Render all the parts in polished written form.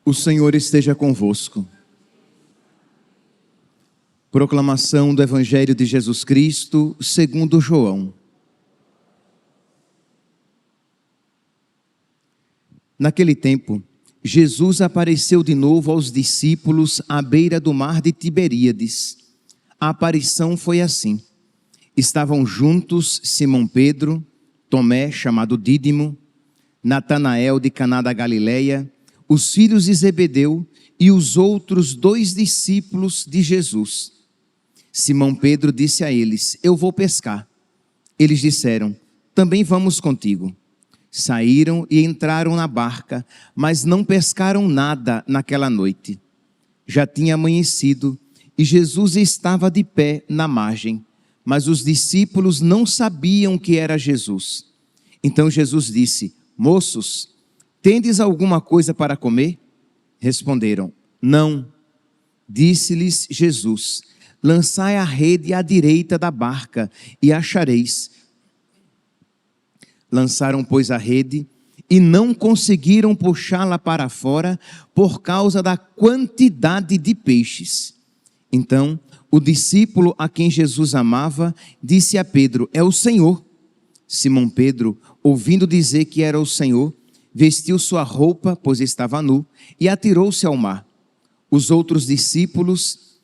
O Senhor esteja convosco. Proclamação do Evangelho de Jesus Cristo, segundo João. Naquele tempo, Jesus apareceu de novo aos discípulos à beira do mar de Tiberíades. A aparição foi assim. Estavam juntos Simão Pedro, Tomé, chamado Dídimo, Natanael de Caná da Galileia, os filhos de Zebedeu e os outros 2 discípulos de Jesus. Simão Pedro disse a eles: eu vou pescar. Eles disseram: também vamos contigo. Saíram e entraram na barca, mas não pescaram nada naquela noite. Já tinha amanhecido e Jesus estava de pé na margem, mas os discípulos não sabiam que era Jesus. Então Jesus disse: moços, tendes alguma coisa para comer? Responderam: não. Disse-lhes Jesus: lançai a rede à direita da barca e achareis. Lançaram, pois, a rede e não conseguiram puxá-la para fora por causa da quantidade de peixes. Então, o discípulo a quem Jesus amava disse a Pedro: é o Senhor. Simão Pedro, ouvindo dizer que era o Senhor, vestiu sua roupa, pois estava nu, e atirou-se ao mar. Os outros discípulos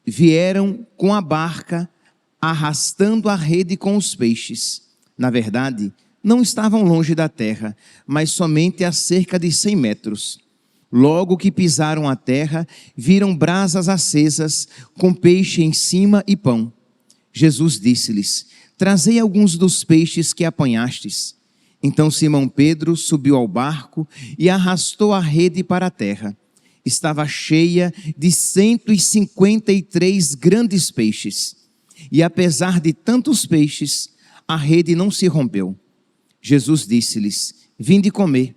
vieram com a barca, arrastando a rede com os peixes. Na verdade, não estavam longe da terra, mas somente a cerca de 100 metros. Logo que pisaram a terra, viram brasas acesas, com peixe em cima e pão. Jesus disse-lhes: trazei alguns dos peixes que apanhastes. Então Simão Pedro subiu ao barco e arrastou a rede para a terra. Estava cheia de 153 grandes peixes. E apesar de tantos peixes, a rede não se rompeu. Jesus disse-lhes: vinde comer.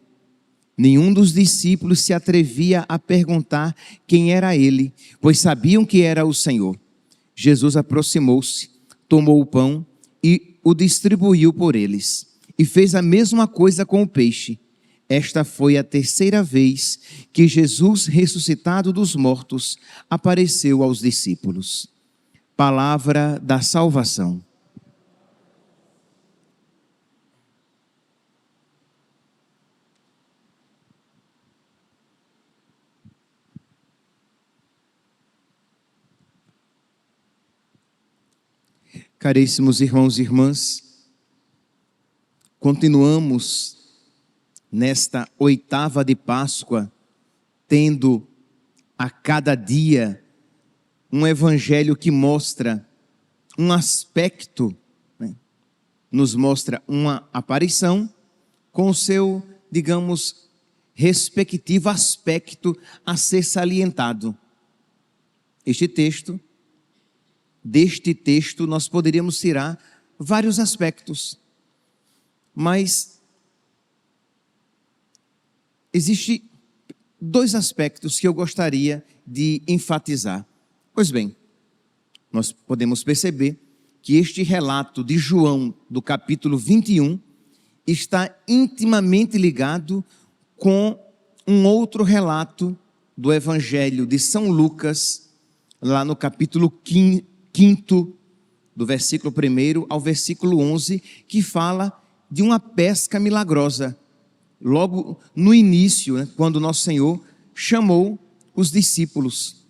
Nenhum dos discípulos se atrevia a perguntar quem era ele, pois sabiam que era o Senhor. Jesus aproximou-se, tomou o pão e o distribuiu por eles. E fez a mesma coisa com o peixe. Esta foi a 3ª vez que Jesus, ressuscitado dos mortos, apareceu aos discípulos. Palavra da salvação. Caríssimos irmãos e irmãs, continuamos nesta 8ª de Páscoa, tendo a cada dia um evangelho que mostra um aspecto, nos mostra uma aparição com o seu, digamos, respectivo aspecto a ser salientado. Deste texto nós poderíamos tirar vários aspectos, mas existem 2 aspectos que eu gostaria de enfatizar. Pois bem, nós podemos perceber que este relato de João, do capítulo 21, está intimamente ligado com um outro relato do Evangelho de São Lucas, lá no capítulo 5, do versículo 1 ao versículo 11, que fala de uma pesca milagrosa. Logo no início, quando Nosso Senhor chamou os discípulos,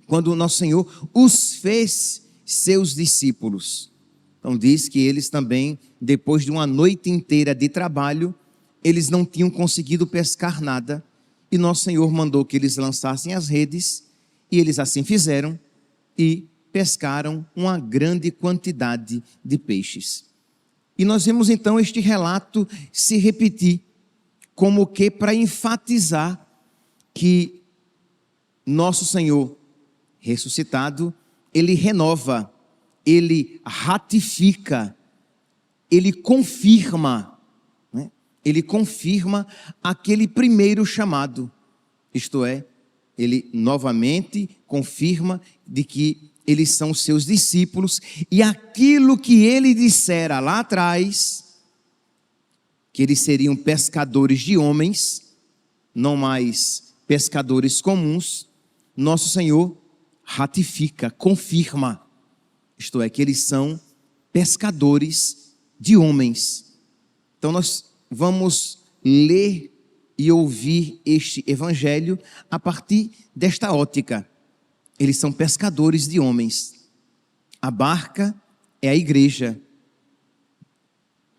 quando Nosso Senhor os fez seus discípulos. Então diz que eles também, depois de uma noite inteira de trabalho, eles não tinham conseguido pescar nada, e Nosso Senhor mandou que eles lançassem as redes, e eles assim fizeram, e pescaram uma grande quantidade de peixes. E nós vemos então este relato se repetir, como que para enfatizar que Nosso Senhor ressuscitado, Ele renova, Ele ratifica, Ele confirma, Ele confirma aquele primeiro chamado, isto é, Ele novamente confirma de que eles são seus discípulos, e aquilo que Ele dissera lá atrás, que eles seriam pescadores de homens, não mais pescadores comuns, nosso Senhor ratifica, confirma, isto é, que eles são pescadores de homens. Então nós vamos ler e ouvir este evangelho a partir desta ótica. Eles são pescadores de homens. A barca é a igreja.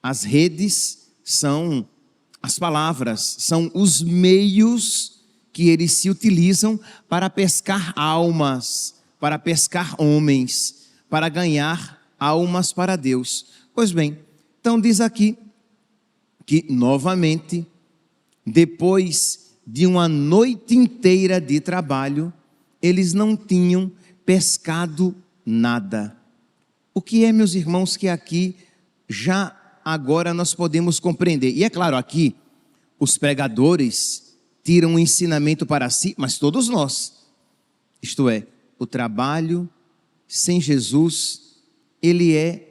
As redes são as palavras, são os meios que eles se utilizam para pescar almas, para pescar homens, para ganhar almas para Deus. Pois bem, então diz aqui que novamente, depois de uma noite inteira de trabalho, eles não tinham pescado nada. O que é, meus irmãos, que aqui já agora nós podemos compreender? E é claro, aqui os pregadores tiram um ensinamento para si, mas todos nós. Isto é, o trabalho sem Jesus, ele é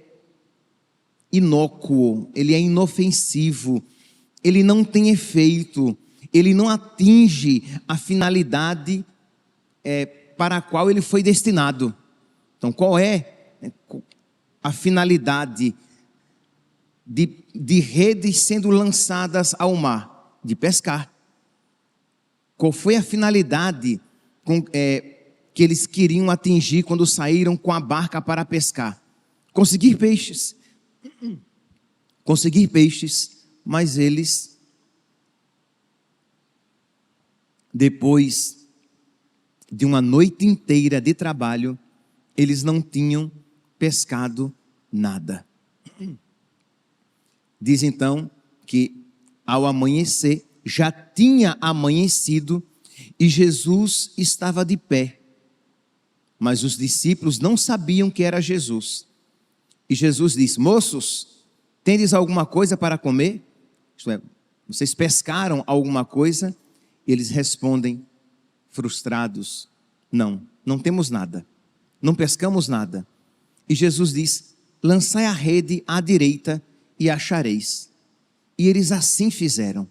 inócuo, ele é inofensivo, ele não tem efeito, ele não atinge a finalidade para a qual ele foi destinado. Então, qual é a finalidade de redes sendo lançadas ao mar? De pescar. Qual foi a finalidade que eles queriam atingir quando saíram com a barca para pescar? Conseguir peixes. Conseguir peixes, mas eles, depois de uma noite inteira de trabalho, eles não tinham pescado nada. Diz então que ao amanhecer, já tinha amanhecido e Jesus estava de pé. Mas os discípulos não sabiam que era Jesus. E Jesus disse: moços, tendes alguma coisa para comer? Isto é, vocês pescaram alguma coisa? E eles respondem, frustrados: não temos nada, não pescamos nada. E Jesus diz: lançai a rede à direita e achareis. E eles assim fizeram.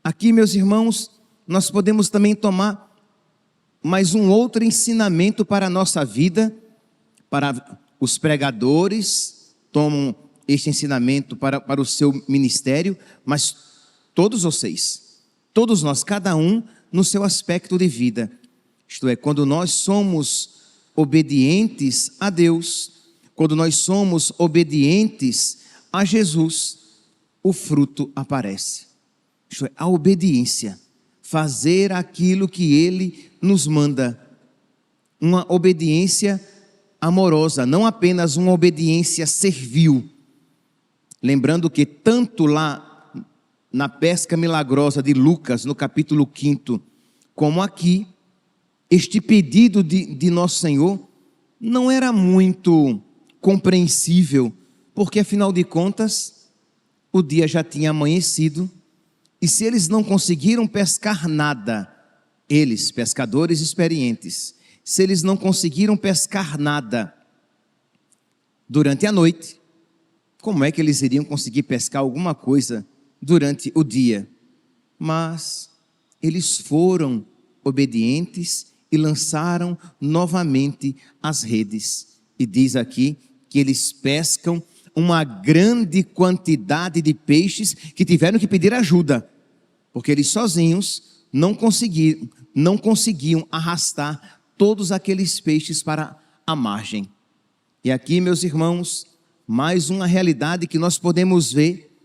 Aqui, meus irmãos, nós podemos também tomar mais um outro ensinamento para a nossa vida. Para os pregadores, tomam este ensinamento para o seu ministério, mas todos vocês, todos nós, cada um no seu aspecto de vida. Isto é, quando nós somos obedientes a Deus, quando nós somos obedientes a Jesus, o fruto aparece. Isto é, a obediência, fazer aquilo que Ele nos manda, uma obediência amorosa, não apenas uma obediência servil. Lembrando que tanto lá na pesca milagrosa de Lucas, no capítulo 5, como aqui, este pedido de nosso Senhor não era muito compreensível, porque afinal de contas, o dia já tinha amanhecido, e se eles não conseguiram pescar nada, eles, pescadores experientes, se eles não conseguiram pescar nada durante a noite, como é que eles iriam conseguir pescar alguma coisa durante o dia? Mas eles foram obedientes e lançaram novamente as redes. E diz aqui que eles pescam uma grande quantidade de peixes que tiveram que pedir ajuda, porque eles sozinhos não conseguiam arrastar todos aqueles peixes para a margem. E aqui, meus irmãos, mais uma realidade que nós podemos ver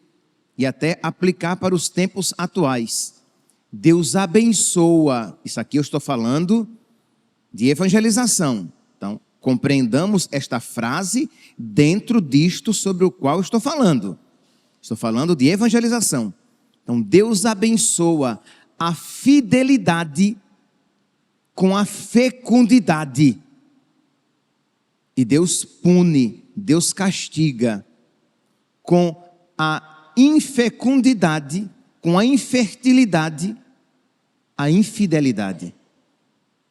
e até aplicar para os tempos atuais. Deus abençoa, isso aqui eu estou falando de evangelização. Então, compreendamos esta frase dentro disto sobre o qual estou falando. Estou falando de evangelização. Então, Deus abençoa a fidelidade com a fecundidade. E Deus pune, Deus castiga com a infecundidade, com a infertilidade, a infidelidade.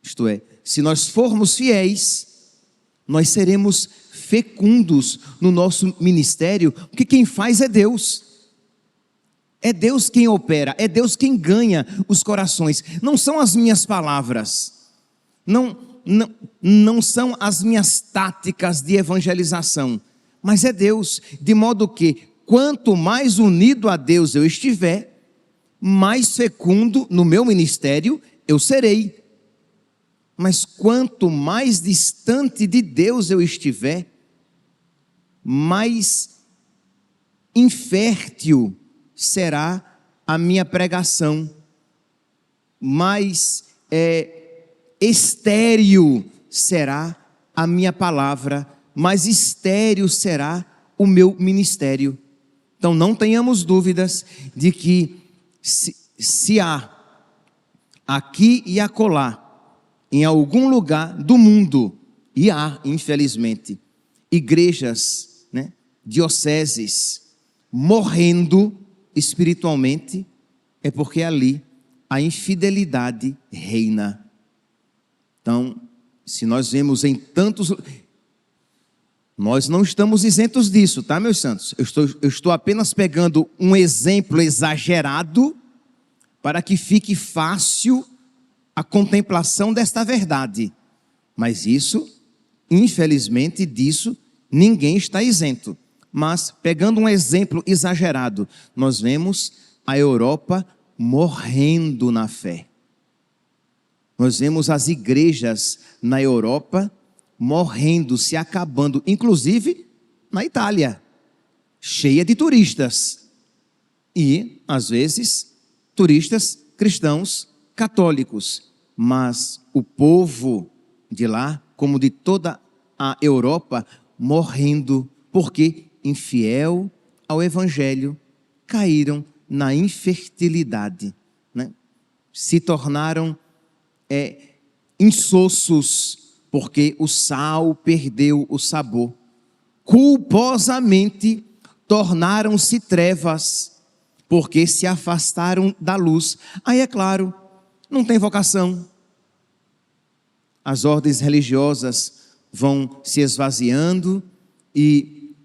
Isto é, se nós formos fiéis, nós seremos fecundos no nosso ministério, porque quem faz é Deus. É Deus quem opera, é Deus quem ganha os corações. Não são as minhas palavras, não são as minhas táticas de evangelização, mas é Deus, de modo que quanto mais unido a Deus eu estiver, mais fecundo no meu ministério eu serei. Mas quanto mais distante de Deus eu estiver, mais infértil será a minha pregação, mais estéril será a minha palavra, mais estéril será o meu ministério. Então não tenhamos dúvidas de que se há aqui e acolá, em algum lugar do mundo, e há, infelizmente, igrejas, dioceses, morrendo espiritualmente, é porque ali a infidelidade reina. Então, se nós vemos em tantos... Nós não estamos isentos disso, tá, meus santos? Eu estou apenas pegando um exemplo exagerado para que fique fácil a contemplação desta verdade. Mas isso, infelizmente, disso ninguém está isento. Mas, pegando um exemplo exagerado, nós vemos a Europa morrendo na fé. Nós vemos as igrejas na Europa morrendo, se acabando, inclusive na Itália, cheia de turistas. E, às vezes, turistas cristãos católicos. Mas o povo de lá, como de toda a Europa, morrendo, porque infiel ao Evangelho, caíram na infertilidade, se tornaram insossos, porque o sal perdeu o sabor. Culposamente tornaram-se trevas, porque se afastaram da luz. Aí é claro, não tem vocação. As ordens religiosas vão se esvaziando e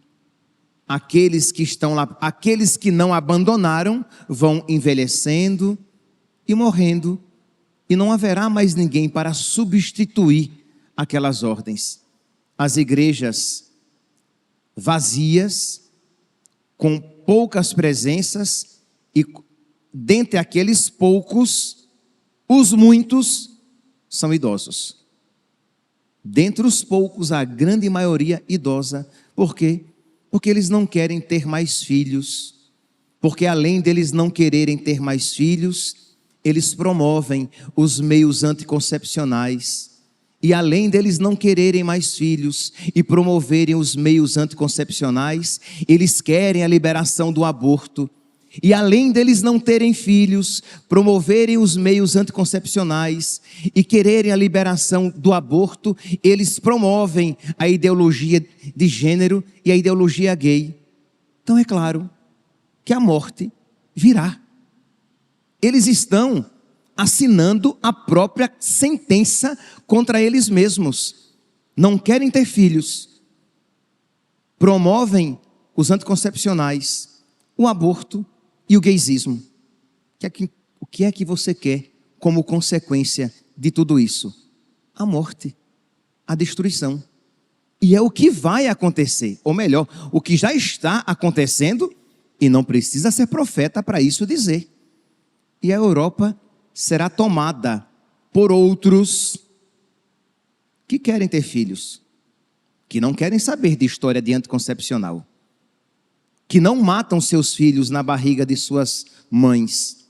aqueles que estão lá, aqueles que não abandonaram, vão envelhecendo e morrendo, e não haverá mais ninguém para substituir aquelas ordens. As igrejas vazias, com poucas presenças, e dentre aqueles poucos, os muitos são idosos. Dentre os poucos, a grande maioria idosa. Por quê? Porque eles não querem ter mais filhos, porque além deles não quererem ter mais filhos, eles promovem os meios anticoncepcionais, e além deles não quererem mais filhos e promoverem os meios anticoncepcionais, eles querem a liberação do aborto, e além deles não terem filhos, promoverem os meios anticoncepcionais e quererem a liberação do aborto, eles promovem a ideologia de gênero e a ideologia gay. Então é claro que a morte virá. Eles estão assinando a própria sentença contra eles mesmos. Não querem ter filhos, promovem os anticoncepcionais, o aborto e o gaysismo. O que é que você quer como consequência de tudo isso? A morte, a destruição. E é o que vai acontecer, ou melhor, o que já está acontecendo, e não precisa ser profeta para isso dizer. E a Europa será tomada por outros que querem ter filhos, que não querem saber de história de anticoncepcional, que não matam seus filhos na barriga de suas mães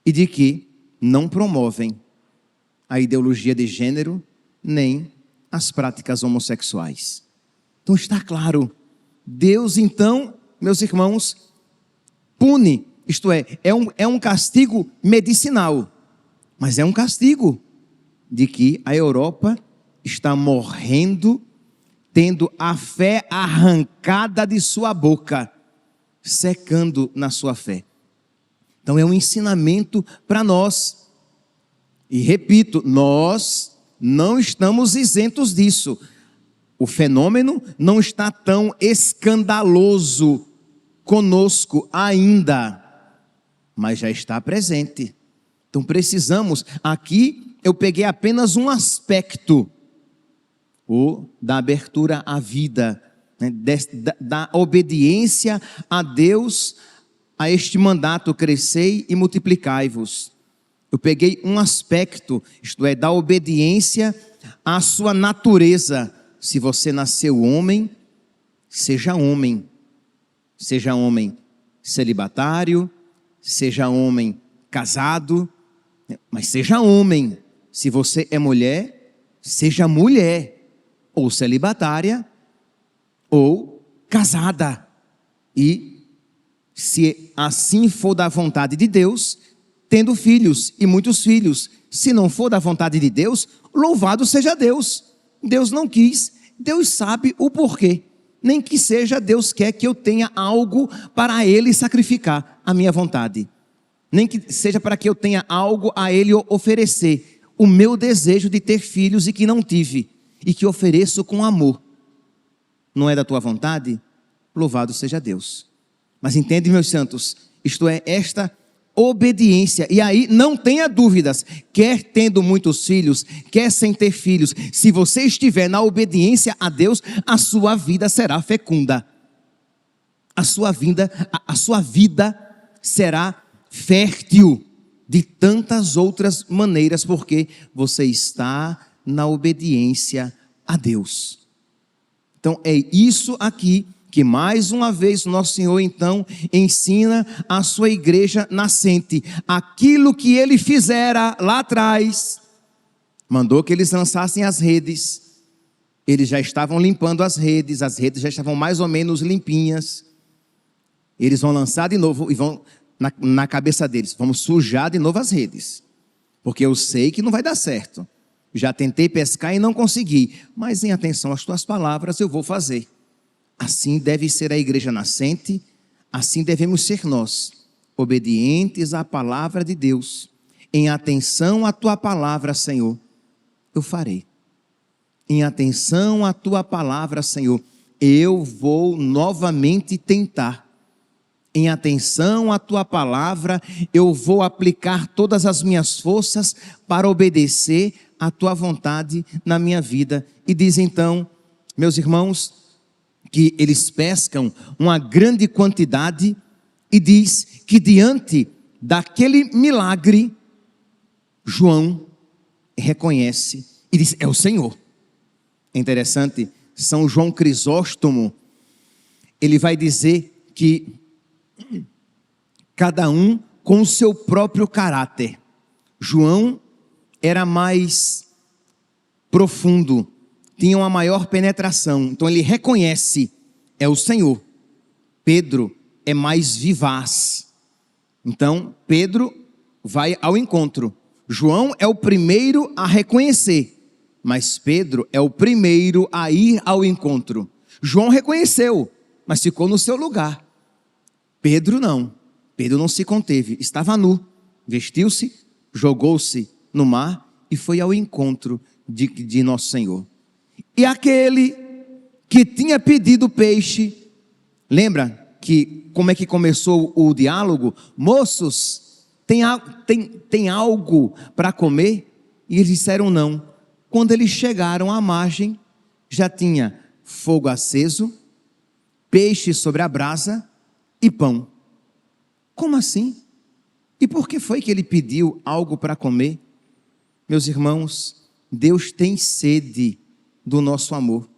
e de que não promovem a ideologia de gênero nem as práticas homossexuais. Então está claro, Deus então, meus irmãos, pune, isto é um castigo medicinal, mas é um castigo de que a Europa está morrendo, tendo a fé arrancada de sua boca, secando na sua fé. Então é um ensinamento para nós. E repito, nós não estamos isentos disso. O fenômeno não está tão escandaloso conosco ainda. mas já está presente. Então precisamos, aqui eu peguei apenas um aspecto, o da abertura à vida, né? Da obediência a Deus, a este mandato: crescei e multiplicai-vos. Eu peguei um aspecto, isto é, da obediência à sua natureza. Se você nasceu homem, seja homem. Seja homem celibatário, seja homem casado, mas seja homem. Se você é mulher, seja mulher, ou celibatária, ou casada. E se assim for da vontade de Deus, tendo filhos e muitos filhos. Se não for da vontade de Deus, louvado seja Deus. Deus não quis, Deus sabe o porquê. Nem que seja, Deus quer que eu tenha algo para Ele sacrificar a minha vontade. Nem que seja para que eu tenha algo a Ele oferecer. O meu desejo de ter filhos e que não tive, e que ofereço com amor. Não é da tua vontade? Louvado seja Deus. Mas entende, meus santos, isto é, esta obediência. E aí não tenha dúvidas, quer tendo muitos filhos, quer sem ter filhos, se você estiver na obediência a Deus, a sua vida será fecunda. A sua vida será fértil de tantas outras maneiras, porque você está na obediência a Deus. Então é isso aqui que mais uma vez nosso Senhor então ensina a sua igreja nascente. Aquilo que Ele fizera lá atrás, mandou que eles lançassem as redes. Eles já estavam limpando as redes já estavam mais ou menos limpinhas. Eles vão lançar de novo e vão na cabeça deles: vamos sujar de novo as redes, porque eu sei que não vai dar certo. Já tentei pescar e não consegui, mas em atenção às tuas palavras eu vou fazer. Assim deve ser a igreja nascente, assim devemos ser nós, obedientes à palavra de Deus. Em atenção à tua palavra, Senhor, eu farei. Em atenção à tua palavra, Senhor, eu vou novamente tentar. Em atenção à tua palavra, eu vou aplicar todas as minhas forças para obedecer à tua vontade na minha vida. E diz então, meus irmãos, que eles pescam uma grande quantidade, e diz que diante daquele milagre, João reconhece e diz: é o Senhor. É interessante, São João Crisóstomo, ele vai dizer que cada um com o seu próprio caráter. João era mais profundo, tinha uma maior penetração, então ele reconhece: é o Senhor. Pedro é mais vivaz, então Pedro vai ao encontro. João é o primeiro a reconhecer, mas Pedro é o primeiro a ir ao encontro. João reconheceu, mas ficou no seu lugar. Pedro não se conteve, estava nu, vestiu-se, jogou-se no mar e foi ao encontro de nosso Senhor. E aquele que tinha pedido peixe, lembra que como é que começou o diálogo? Moços, tem algo para comer? E eles disseram não. Quando eles chegaram à margem, já tinha fogo aceso, peixe sobre a brasa e pão. Como assim? E por que foi que ele pediu algo para comer? Meus irmãos, Deus tem sede do nosso amor.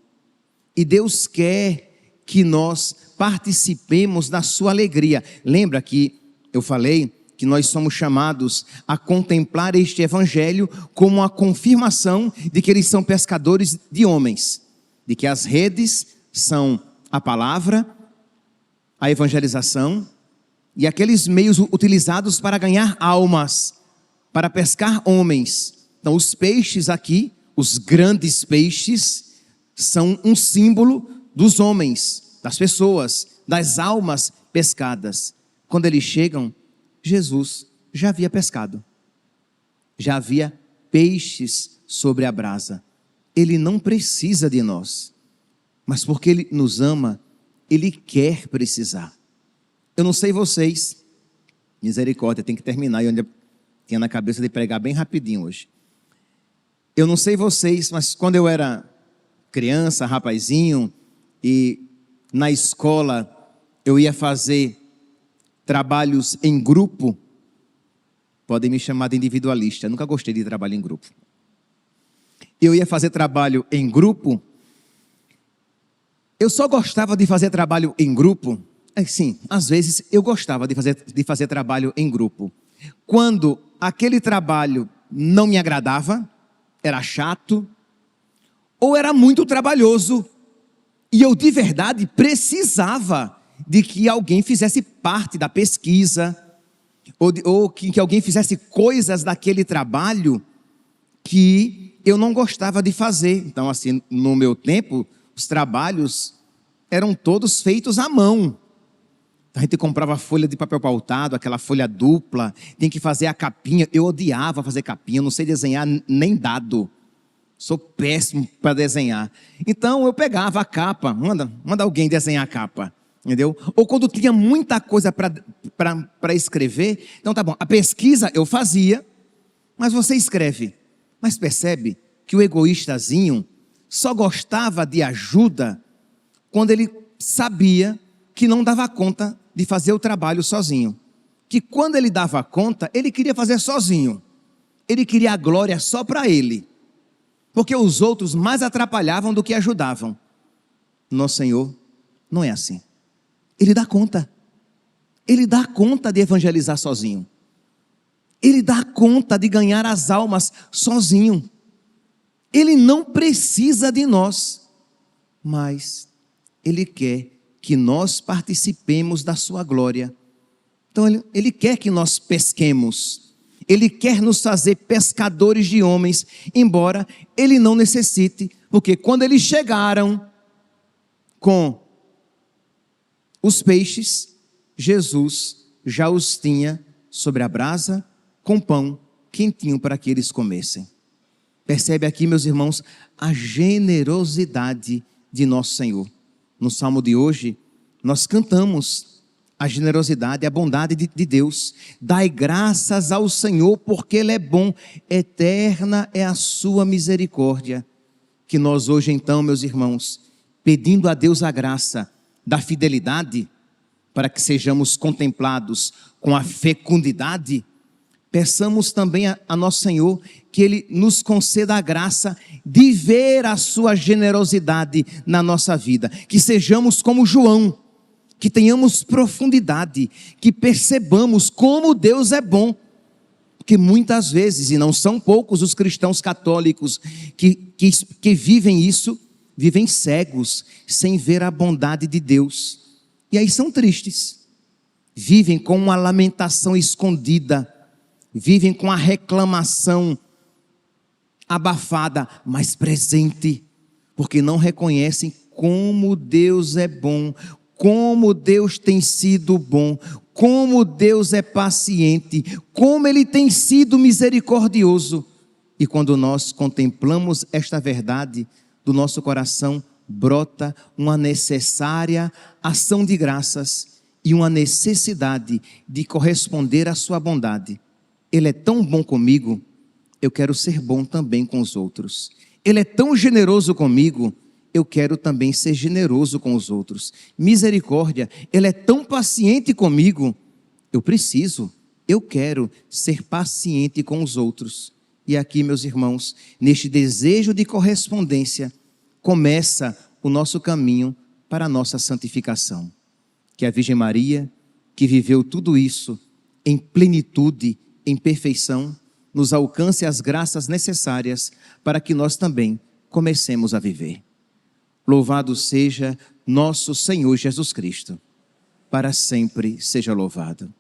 E Deus quer que nós participemos da sua alegria. Lembra que eu falei que nós somos chamados a contemplar este evangelho como a confirmação de que eles são pescadores de homens, de que as redes são a palavra, a evangelização e aqueles meios utilizados para ganhar almas, para pescar homens. Então os peixes aqui, os grandes peixes, são um símbolo dos homens, das pessoas, das almas pescadas. Quando eles chegam, Jesus já havia pescado, já havia peixes sobre a brasa. Ele não precisa de nós, mas porque Ele nos ama, Ele quer precisar. Eu não sei vocês, Misericórdia, tem que terminar. Eu ainda tinha na cabeça de pregar bem rapidinho hoje. Eu não sei vocês, mas quando eu era criança, rapazinho, e na escola eu ia fazer trabalhos em grupo, podem me chamar de individualista, nunca gostei de trabalho em grupo. Eu ia fazer trabalho em grupo, eu só gostava de fazer trabalho em grupo, sim, às vezes eu gostava de fazer trabalho em grupo. Quando aquele trabalho não me agradava, era chato, ou era muito trabalhoso, e eu de verdade precisava de que alguém fizesse parte da pesquisa, ou que alguém fizesse coisas daquele trabalho que eu não gostava de fazer. Então, assim, no meu tempo, os trabalhos eram todos feitos à mão. A gente comprava folha de papel pautado, aquela folha dupla, tem que fazer a capinha. Eu odiava fazer capinha, eu não sei desenhar nem dado. Sou péssimo para desenhar. Então eu pegava a capa, manda alguém desenhar a capa, entendeu? Ou quando tinha muita coisa para escrever, então tá bom, a pesquisa eu fazia, mas você escreve. Mas percebe que o egoístazinho só gostava de ajuda quando ele sabia que não dava conta de fazer o trabalho sozinho. Que quando ele dava conta, ele queria fazer sozinho. Ele queria a glória só para ele. Porque os outros mais atrapalhavam do que ajudavam. Nosso Senhor não é assim. Ele dá conta. Ele dá conta de evangelizar sozinho. Ele dá conta de ganhar as almas sozinho. Ele não precisa de nós, mas Ele quer que nós participemos da sua glória. Então Ele quer que nós pesquemos. Ele quer nos fazer pescadores de homens, embora Ele não necessite, porque quando eles chegaram com os peixes, Jesus já os tinha sobre a brasa, com pão quentinho para que eles comessem. Percebe aqui, meus irmãos, a generosidade de nosso Senhor. No Salmo de hoje, nós cantamos a generosidade, a bondade de Deus. Dai graças ao Senhor, porque Ele é bom, eterna é a sua misericórdia. Que nós hoje então, meus irmãos, pedindo a Deus a graça da fidelidade, para que sejamos contemplados com a fecundidade, peçamos também a nosso Senhor que Ele nos conceda a graça de ver a sua generosidade na nossa vida, que sejamos como João, que tenhamos profundidade, que percebamos como Deus é bom, porque muitas vezes, e não são poucos os cristãos católicos que vivem isso, vivem cegos, sem ver a bondade de Deus, e aí são tristes, vivem com uma lamentação escondida, vivem com a reclamação abafada, mas presente, porque não reconhecem como Deus é bom, como Deus tem sido bom, como Deus é paciente, como Ele tem sido misericordioso. E quando nós contemplamos esta verdade, do nosso coração brota uma necessária ação de graças e uma necessidade de corresponder à sua bondade. Ele é tão bom comigo, eu quero ser bom também com os outros. Ele é tão generoso comigo, eu quero também ser generoso com os outros. Misericórdia, Ele é tão paciente comigo, eu quero ser paciente com os outros. E aqui, meus irmãos, neste desejo de correspondência, começa o nosso caminho para a nossa santificação. Que a Virgem Maria, que viveu tudo isso em plenitude, em perfeição, nos alcance as graças necessárias para que nós também comecemos a viver. Louvado seja nosso Senhor Jesus Cristo, para sempre seja louvado.